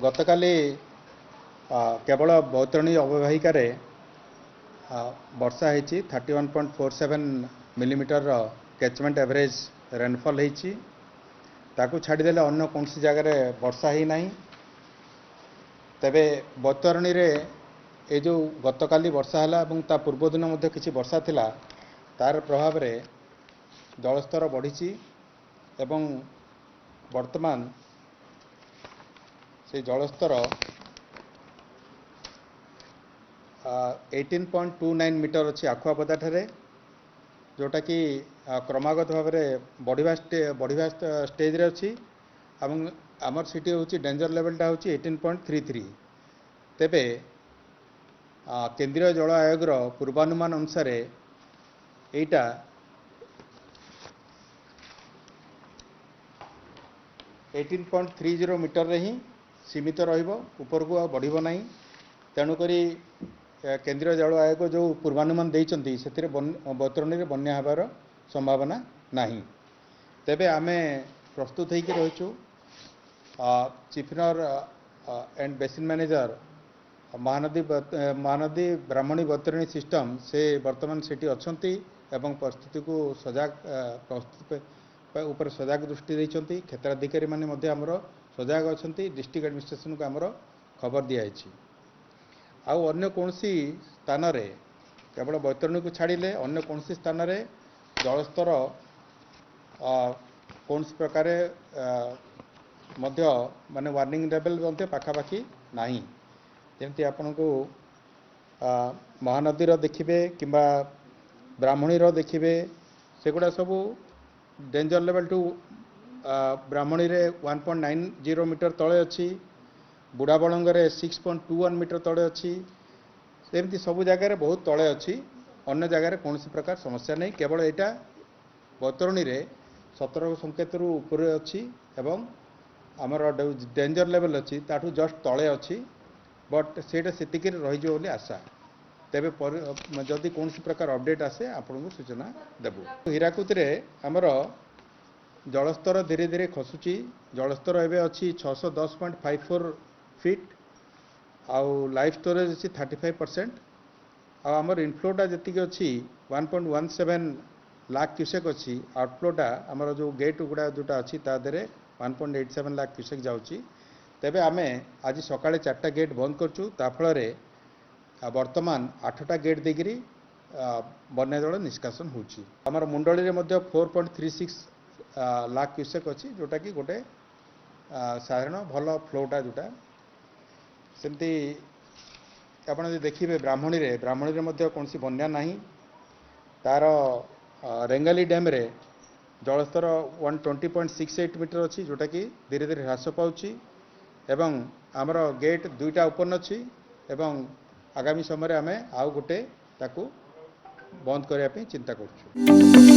गतकाली केवल बैतरणी अववाहिकार वर्षा होती 31.47 millimetre catchment average rainfall होती छाड़देले अन्य कौन जगार वर्षा ही ना तेबे बैतरणी रे ये जो गतकाली वर्षा है ता पूर्व दिन किसी वर्षा थिला तार प्रभाव रे जलस्तर बढ़ी एवं वर्तमान से जलस्तर 18.29 मीटर अच्छी आखुआपदा ठारे जोटा कि क्रमागत भाव में बढ़िया स्टेज रे अच्छी आमर सिटी हूँ डेंजर लेवलटा हूँ 18.33 तेबे केंद्रीय जल आयोग पूर्वानुमान अनुसार एटा 18.30 मीटर रे ही सीमित रहिबो ऊपर को बढ़िबो नाही तेणुकरी केंद्रीय जल आयोग जो पूर्वानुमान देइचंती सेतिरे बैतरणी रे बन्या हबार संभावना नाही तेबे आमे प्रस्तुत होइके रहिछु chief engineer and basin manager Mahanadi Brahmani Baitarani system से वर्तमान सेठी अछंती एवं परिस्थिति को सजाग ऊपर सजाग दृष्टि देइचंती क्षेत्राधिकारी माने मध्ये हमर सजाग अछंती डिस्ट्रिक्ट एडमिनिस्ट्रेशन को हमर खबर दिया आइछि आउ अन्य कोनसी स्थान रे केवल बैतरणी को छाड़िले अन्य कोनसी स्थान रे जलस्तर कौन प्रकार माने वार्निंग लेवल मध्य पाखापाखि नाही जमती आपण को महानदी देखिए किंबा ब्राह्मणी देखिए सेगुड़ा सबू डेंजर लेवल टू ब्राह्मणी रे 1.90 मीटर तले अच्छी बुढ़ाबलंग 6.21 मीटर तले अच्छी एमती सबू जगार बहुत तले अच्छी अन्य जगार कौन प्रकार समस्या नहीं केवल यहाँ बैतरणी रे सतर्क संकेत ऊपर अच्छी एवं आमर डेंजर लेवल अच्छी ताठू जस्ट तले अच्छी बट सेटा सेतिक रही बोली आशा तेबे जदि कौन प्रकार अपडेट आसे आपन को सूचना देबू हीराकुद रे आमर जलस्तर धीरे धीरे खसुची जलस्तर एवं अच्छी 610.54 फीट आउ लाइफ स्टोरेज अच्छी 35% आमर इनफ्लोटा जी अच्छी 1.17 लाख क्यूसेक अच्छी आउटफ्लोटा आमर जो गेट गुड़ा जोटा अच्छी तादे 1.87 लाख क्यूसेक जाऊँगी तेबे आमे आज सकाळे 4टा गेट बंद करचु ताफल वर्तमान 8टा गेट देकरी बन्या जल निष्कासन होची आमर मुंडली रे मध्य 4.36 लाख क्यूसेक अच्छी जोटा कि गोटे साधारण भल फ्लोटा जोटा सेमती आपण देखिए ब्राह्मणी रे कौन बन्या नहीं तार रेंगाली डैम रे जलस्तर 120.68 मीटर अच्छी जोटा कि धीरे धीरे ह्रास पाउची एवं आमर गेट 2टा ओपन अच्छी एवं आगामी समय आमे आउ गोटे ताकू बंद करने चिंता करूँ।